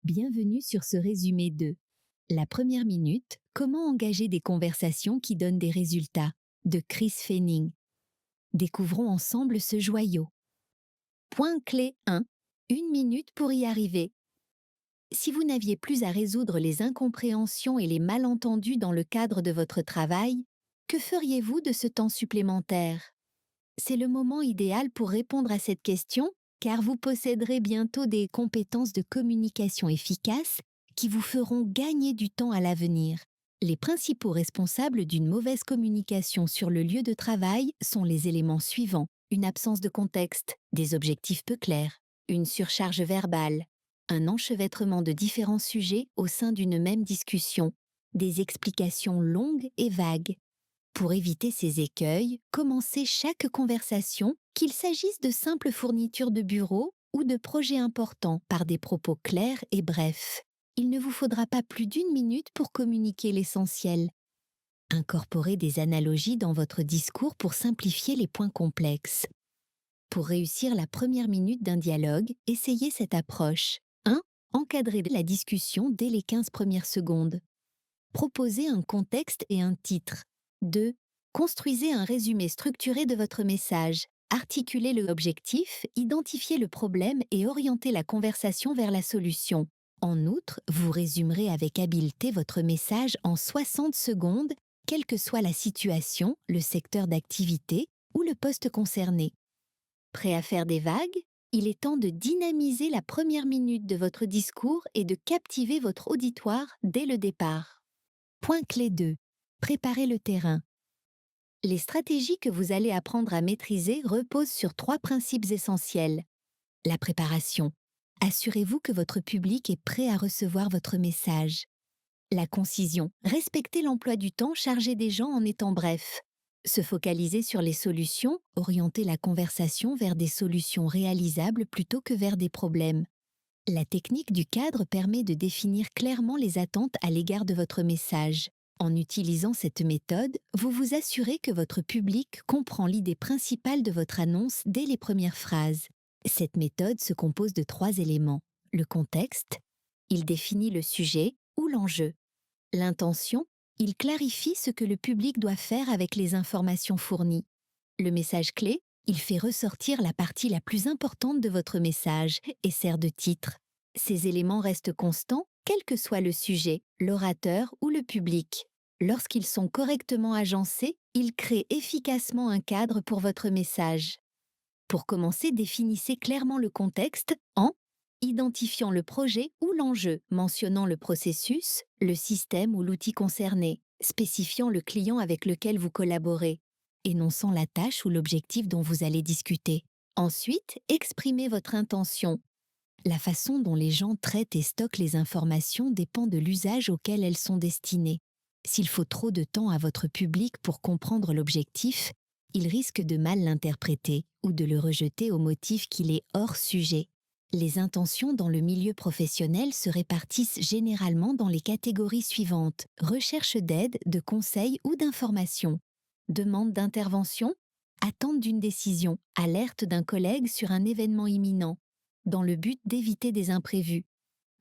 Bienvenue sur ce résumé de La première minute, comment engager des conversations qui donnent des résultats de Chris Fenning. Découvrons ensemble ce joyau. Point clé 1. Une minute pour y arriver. Si vous n'aviez plus à résoudre les incompréhensions et les malentendus dans le cadre de votre travail, que feriez-vous de ce temps supplémentaire? C'est le moment idéal pour répondre à cette question, car vous posséderez bientôt des compétences de communication efficaces qui vous feront gagner du temps à l'avenir. Les principaux responsables d'une mauvaise communication sur le lieu de travail sont les éléments suivants: une absence de contexte, des objectifs peu clairs, une surcharge verbale, un enchevêtrement de différents sujets au sein d'une même discussion, des explications longues et vagues. Pour éviter ces écueils, commencez chaque conversation, qu'il s'agisse de simples fournitures de bureau ou de projets importants, par des propos clairs et brefs. Il ne vous faudra pas plus d'une minute pour communiquer l'essentiel. Incorporez des analogies dans votre discours pour simplifier les points complexes. Pour réussir la première minute d'un dialogue, essayez cette approche. 1. Encadrez la discussion dès les 15 premières secondes. Proposez un contexte et un titre. 2. Construisez un résumé structuré de votre message. Articulez l'objectif, identifiez le problème et orientez la conversation vers la solution. En outre, vous résumerez avec habileté votre message en 60 secondes, quelle que soit la situation, le secteur d'activité ou le poste concerné. Prêt à faire des vagues? Il est temps de dynamiser la première minute de votre discours et de captiver votre auditoire dès le départ. Point clé 2. Préparez le terrain. Les stratégies que vous allez apprendre à maîtriser reposent sur 3 principes essentiels. La préparation. Assurez-vous que votre public est prêt à recevoir votre message. La concision. Respectez l'emploi du temps, chargé des gens en étant bref. Se focaliser sur les solutions, orienter la conversation vers des solutions réalisables plutôt que vers des problèmes. La technique du cadre permet de définir clairement les attentes à l'égard de votre message. En utilisant cette méthode, vous vous assurez que votre public comprend l'idée principale de votre annonce dès les premières phrases. Cette méthode se compose de 3 éléments. Le contexte, il définit le sujet ou l'enjeu. L'intention, il clarifie ce que le public doit faire avec les informations fournies. Le message clé, il fait ressortir la partie la plus importante de votre message et sert de titre. Ces éléments restent constants, quel que soit le sujet, l'orateur ou le public. Lorsqu'ils sont correctement agencés, ils créent efficacement un cadre pour votre message. Pour commencer, définissez clairement le contexte en identifiant le projet ou l'enjeu, mentionnant le processus, le système ou l'outil concerné, spécifiant le client avec lequel vous collaborez, énonçant la tâche ou l'objectif dont vous allez discuter. Ensuite, exprimez votre intention. La façon dont les gens traitent et stockent les informations dépend de l'usage auquel elles sont destinées. S'il faut trop de temps à votre public pour comprendre l'objectif, il risque de mal l'interpréter ou de le rejeter au motif qu'il est hors sujet. Les intentions dans le milieu professionnel se répartissent généralement dans les catégories suivantes: recherche d'aide, de conseils ou d'informations, demande d'intervention, attente d'une décision, alerte d'un collègue sur un événement imminent, dans le but d'éviter des imprévus,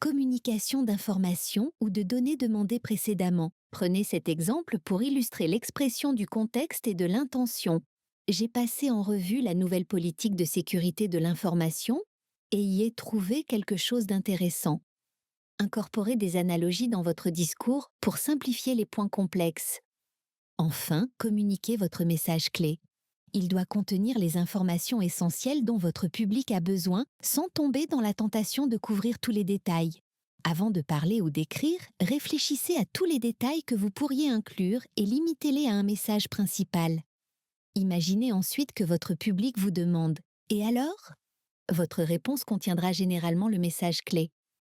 communication d'informations ou de données demandées précédemment. Prenez cet exemple pour illustrer l'expression du contexte et de l'intention. J'ai passé en revue la nouvelle politique de sécurité de l'information et y ai trouvé quelque chose d'intéressant. Incorporez des analogies dans votre discours pour simplifier les points complexes. Enfin, communiquez votre message clé. Il doit contenir les informations essentielles dont votre public a besoin sans tomber dans la tentation de couvrir tous les détails. Avant de parler ou d'écrire, réfléchissez à tous les détails que vous pourriez inclure et limitez-les à un message principal. Imaginez ensuite que votre public vous demande: Et alors? Votre réponse contiendra généralement le message clé.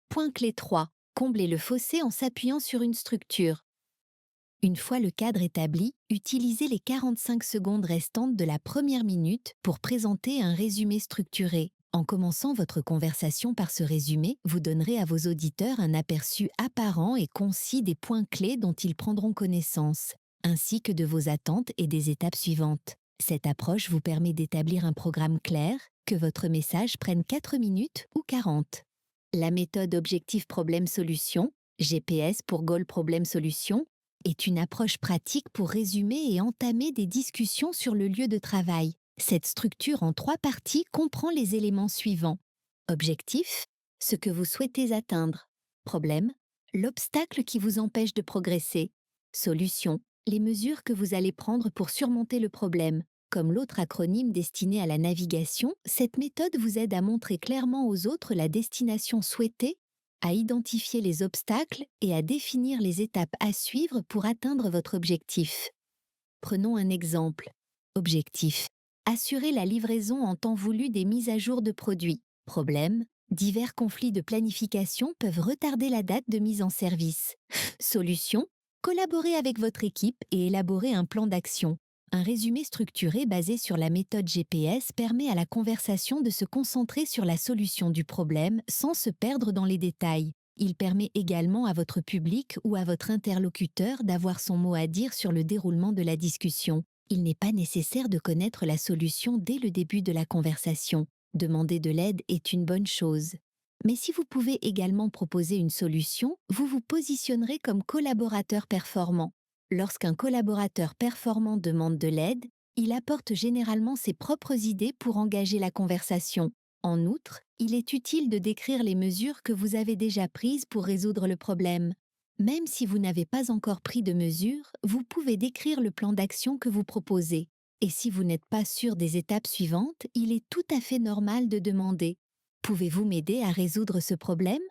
Point clé 3. Comblez le fossé en s'appuyant sur une structure. Une fois le cadre établi, utilisez les 45 secondes restantes de la première minute pour présenter un résumé structuré. En commençant votre conversation par ce résumé, vous donnerez à vos auditeurs un aperçu apparent et concis des points clés dont ils prendront connaissance, ainsi que de vos attentes et des étapes suivantes. Cette approche vous permet d'établir un programme clair, que votre message prenne 4 minutes ou 40. La méthode Objectif Problème Solution, GPS pour Goal Problème Solution, est une approche pratique pour résumer et entamer des discussions sur le lieu de travail. Cette structure en 3 parties comprend les éléments suivants. Objectif, ce que vous souhaitez atteindre. Problème, l'obstacle qui vous empêche de progresser. Solution, les mesures que vous allez prendre pour surmonter le problème. Comme l'autre acronyme destiné à la navigation, cette méthode vous aide à montrer clairement aux autres la destination souhaitée, à identifier les obstacles et à définir les étapes à suivre pour atteindre votre objectif. Prenons un exemple. Objectif. Assurer la livraison en temps voulu des mises à jour de produits. Problème. Divers conflits de planification peuvent retarder la date de mise en service. Solution. Collaborer avec votre équipe et élaborer un plan d'action. Un résumé structuré basé sur la méthode GPS permet à la conversation de se concentrer sur la solution du problème sans se perdre dans les détails. Il permet également à votre public ou à votre interlocuteur d'avoir son mot à dire sur le déroulement de la discussion. Il n'est pas nécessaire de connaître la solution dès le début de la conversation. Demander de l'aide est une bonne chose. Mais si vous pouvez également proposer une solution, vous vous positionnerez comme collaborateur performant. Lorsqu'un collaborateur performant demande de l'aide, il apporte généralement ses propres idées pour engager la conversation. En outre, il est utile de décrire les mesures que vous avez déjà prises pour résoudre le problème. Même si vous n'avez pas encore pris de mesures, vous pouvez décrire le plan d'action que vous proposez. Et si vous n'êtes pas sûr des étapes suivantes, il est tout à fait normal de demander « Pouvez-vous m'aider à résoudre ce problème ?»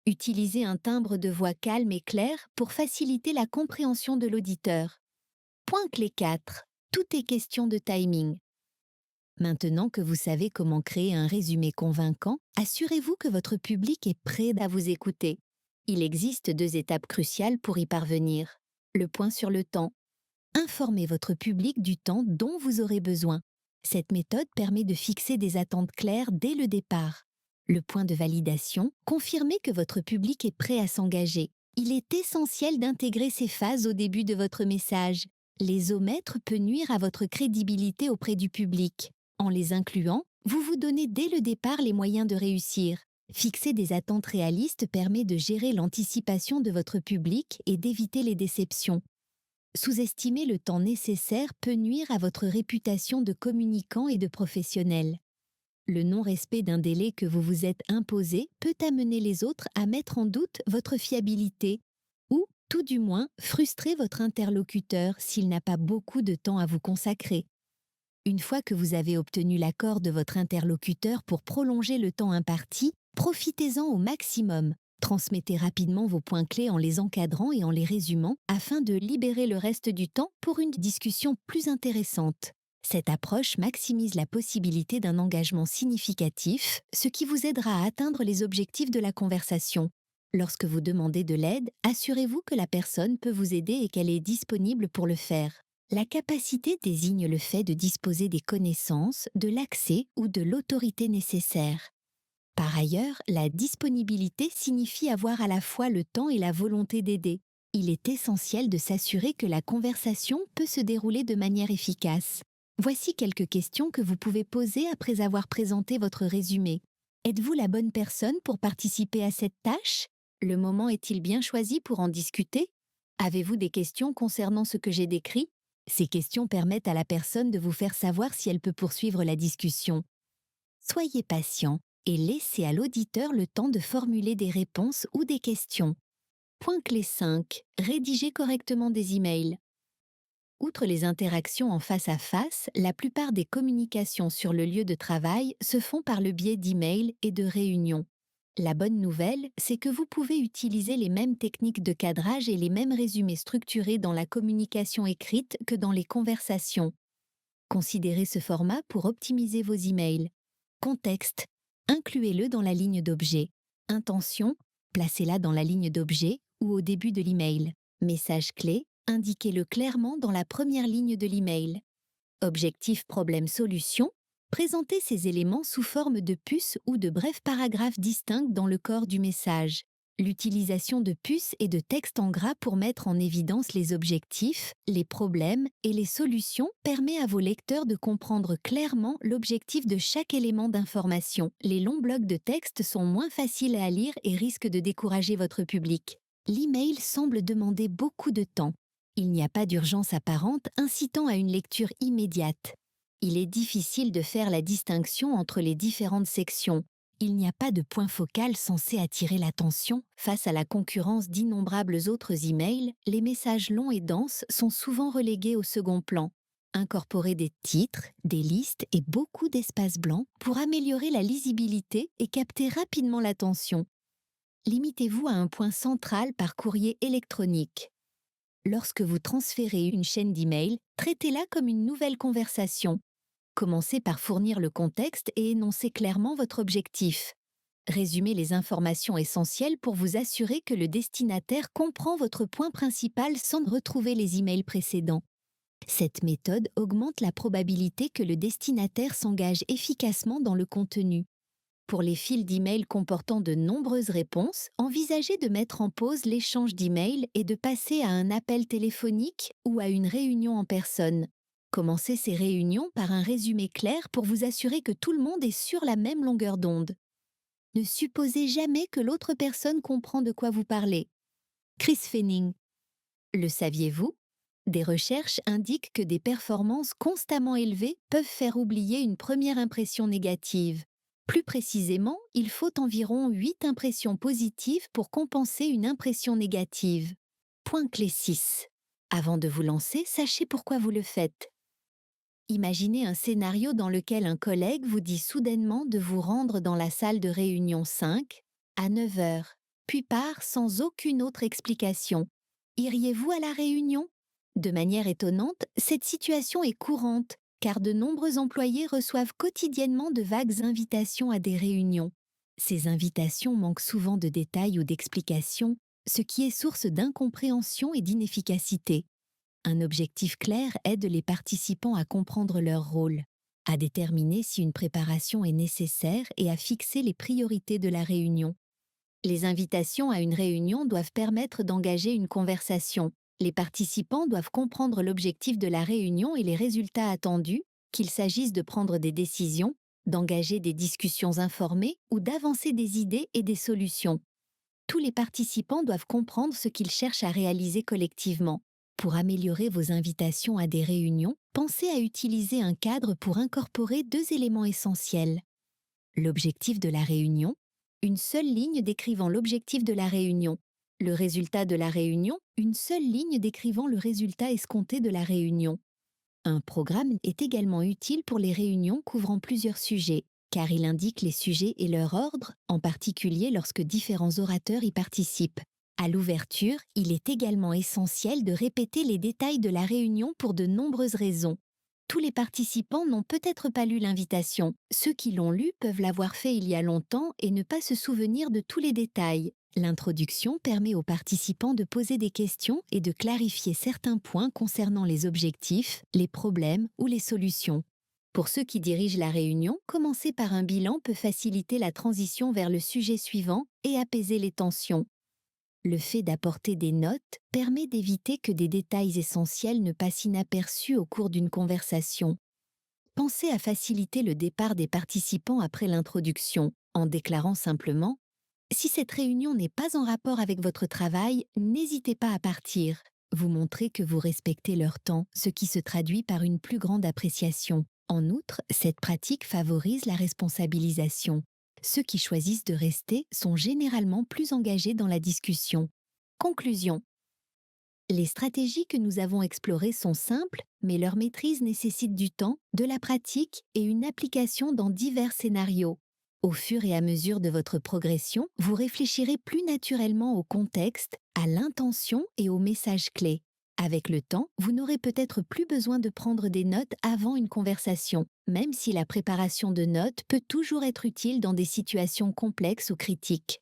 Utilisez un timbre de voix calme et clair pour faciliter la compréhension de l'auditeur. Point clé 4. Tout est question de timing. Maintenant que vous savez comment créer un résumé convaincant, assurez-vous que votre public est prêt à vous écouter. Il existe 2 étapes cruciales pour y parvenir. Le point sur le temps. Informez votre public du temps dont vous aurez besoin. Cette méthode permet de fixer des attentes claires dès le départ. Le point de validation, confirmez que votre public est prêt à s'engager. Il est essentiel d'intégrer ces phases au début de votre message. Les omettre peut nuire à votre crédibilité auprès du public. En les incluant, vous vous donnez dès le départ les moyens de réussir. Fixer des attentes réalistes permet de gérer l'anticipation de votre public et d'éviter les déceptions. Sous-estimer le temps nécessaire peut nuire à votre réputation de communicant et de professionnel. Le non-respect d'un délai que vous vous êtes imposé peut amener les autres à mettre en doute votre fiabilité ou, tout du moins, frustrer votre interlocuteur s'il n'a pas beaucoup de temps à vous consacrer. Une fois que vous avez obtenu l'accord de votre interlocuteur pour prolonger le temps imparti, profitez-en au maximum. Transmettez rapidement vos points clés en les encadrant et en les résumant afin de libérer le reste du temps pour une discussion plus intéressante. Cette approche maximise la possibilité d'un engagement significatif, ce qui vous aidera à atteindre les objectifs de la conversation. Lorsque vous demandez de l'aide, assurez-vous que la personne peut vous aider et qu'elle est disponible pour le faire. La capacité désigne le fait de disposer des connaissances, de l'accès ou de l'autorité nécessaires. Par ailleurs, la disponibilité signifie avoir à la fois le temps et la volonté d'aider. Il est essentiel de s'assurer que la conversation peut se dérouler de manière efficace. Voici quelques questions que vous pouvez poser après avoir présenté votre résumé. Êtes-vous la bonne personne pour participer à cette tâche? Le moment est-il bien choisi pour en discuter? Avez-vous des questions concernant ce que j'ai décrit? Ces questions permettent à la personne de vous faire savoir si elle peut poursuivre la discussion. Soyez patient et laissez à l'auditeur le temps de formuler des réponses ou des questions. Point clé 5. Rédigez correctement des emails. Outre les interactions en face à face, la plupart des communications sur le lieu de travail se font par le biais d'emails et de réunions. La bonne nouvelle, c'est que vous pouvez utiliser les mêmes techniques de cadrage et les mêmes résumés structurés dans la communication écrite que dans les conversations. Considérez ce format pour optimiser vos emails. Contexte. Incluez-le dans la ligne d'objet. Intention. Placez-la dans la ligne d'objet ou au début de l'email. Message clé. Indiquez-le clairement dans la première ligne de l'email. Objectif problème-solution. Présentez ces éléments sous forme de puces ou de brefs paragraphes distincts dans le corps du message. L'utilisation de puces et de textes en gras pour mettre en évidence les objectifs, les problèmes et les solutions permet à vos lecteurs de comprendre clairement l'objectif de chaque élément d'information. Les longs blocs de texte sont moins faciles à lire et risquent de décourager votre public. L'email semble demander beaucoup de temps. Il n'y a pas d'urgence apparente incitant à une lecture immédiate. Il est difficile de faire la distinction entre les différentes sections. Il n'y a pas de point focal censé attirer l'attention. Face à la concurrence d'innombrables autres emails, les messages longs et denses sont souvent relégués au second plan. Incorporez des titres, des listes et beaucoup d'espaces blancs pour améliorer la lisibilité et capter rapidement l'attention. Limitez-vous à un point central par courrier électronique. Lorsque vous transférez une chaîne d'emails, traitez-la comme une nouvelle conversation. Commencez par fournir le contexte et énoncez clairement votre objectif. Résumez les informations essentielles pour vous assurer que le destinataire comprend votre point principal sans retrouver les emails précédents. Cette méthode augmente la probabilité que le destinataire s'engage efficacement dans le contenu. Pour les fils d'emails comportant de nombreuses réponses, envisagez de mettre en pause l'échange d'emails et de passer à un appel téléphonique ou à une réunion en personne. Commencez ces réunions par un résumé clair pour vous assurer que tout le monde est sur la même longueur d'onde. Ne supposez jamais que l'autre personne comprend de quoi vous parlez. Chris Fenning. Le saviez-vous? Des recherches indiquent que des performances constamment élevées peuvent faire oublier une première impression négative. Plus précisément, il faut environ 8 impressions positives pour compenser une impression négative. Point clé 6. Avant de vous lancer, sachez pourquoi vous le faites. Imaginez un scénario dans lequel un collègue vous dit soudainement de vous rendre dans la salle de réunion 5 à 9 heures, puis part sans aucune autre explication. Iriez-vous à la réunion? De manière étonnante, cette situation est courante, car de nombreux employés reçoivent quotidiennement de vagues invitations à des réunions. Ces invitations manquent souvent de détails ou d'explications, ce qui est source d'incompréhension et d'inefficacité. Un objectif clair aide les participants à comprendre leur rôle, à déterminer si une préparation est nécessaire et à fixer les priorités de la réunion. Les invitations à une réunion doivent permettre d'engager une conversation. Les participants doivent comprendre l'objectif de la réunion et les résultats attendus, qu'il s'agisse de prendre des décisions, d'engager des discussions informées ou d'avancer des idées et des solutions. Tous les participants doivent comprendre ce qu'ils cherchent à réaliser collectivement. Pour améliorer vos invitations à des réunions, pensez à utiliser un cadre pour incorporer 2 éléments essentiels. L'objectif de la réunion, une seule ligne décrivant l'objectif de la réunion. Le résultat de la réunion, une seule ligne décrivant le résultat escompté de la réunion. Un programme est également utile pour les réunions couvrant plusieurs sujets, car il indique les sujets et leur ordre, en particulier lorsque différents orateurs y participent. À l'ouverture, il est également essentiel de répéter les détails de la réunion pour de nombreuses raisons. Tous les participants n'ont peut-être pas lu l'invitation. Ceux qui l'ont lue peuvent l'avoir fait il y a longtemps et ne pas se souvenir de tous les détails. L'introduction permet aux participants de poser des questions et de clarifier certains points concernant les objectifs, les problèmes ou les solutions. Pour ceux qui dirigent la réunion, commencer par un bilan peut faciliter la transition vers le sujet suivant et apaiser les tensions. Le fait d'apporter des notes permet d'éviter que des détails essentiels ne passent inaperçus au cours d'une conversation. Pensez à faciliter le départ des participants après l'introduction, en déclarant simplement « Si cette réunion n'est pas en rapport avec votre travail, n'hésitez pas à partir ». Vous montrez que vous respectez leur temps, ce qui se traduit par une plus grande appréciation. En outre, cette pratique favorise la responsabilisation. Ceux qui choisissent de rester sont généralement plus engagés dans la discussion. Conclusion. Les stratégies que nous avons explorées sont simples, mais leur maîtrise nécessite du temps, de la pratique et une application dans divers scénarios. Au fur et à mesure de votre progression, vous réfléchirez plus naturellement au contexte, à l'intention et aux messages clés. Avec le temps, vous n'aurez peut-être plus besoin de prendre des notes avant une conversation, même si la préparation de notes peut toujours être utile dans des situations complexes ou critiques.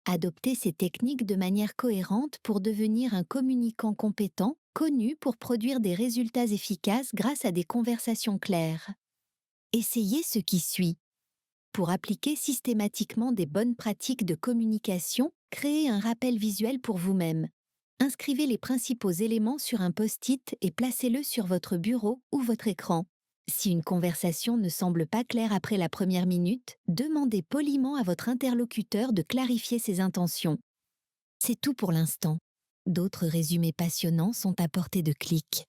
Adoptez ces techniques de manière cohérente pour devenir un communicant compétent, connu pour produire des résultats efficaces grâce à des conversations claires. Essayez ce qui suit. Pour appliquer systématiquement des bonnes pratiques de communication, créez un rappel visuel pour vous-même. Inscrivez les principaux éléments sur un post-it et placez-le sur votre bureau ou votre écran. Si une conversation ne semble pas claire après la première minute, demandez poliment à votre interlocuteur de clarifier ses intentions. C'est tout pour l'instant. D'autres résumés passionnants sont à portée de clic.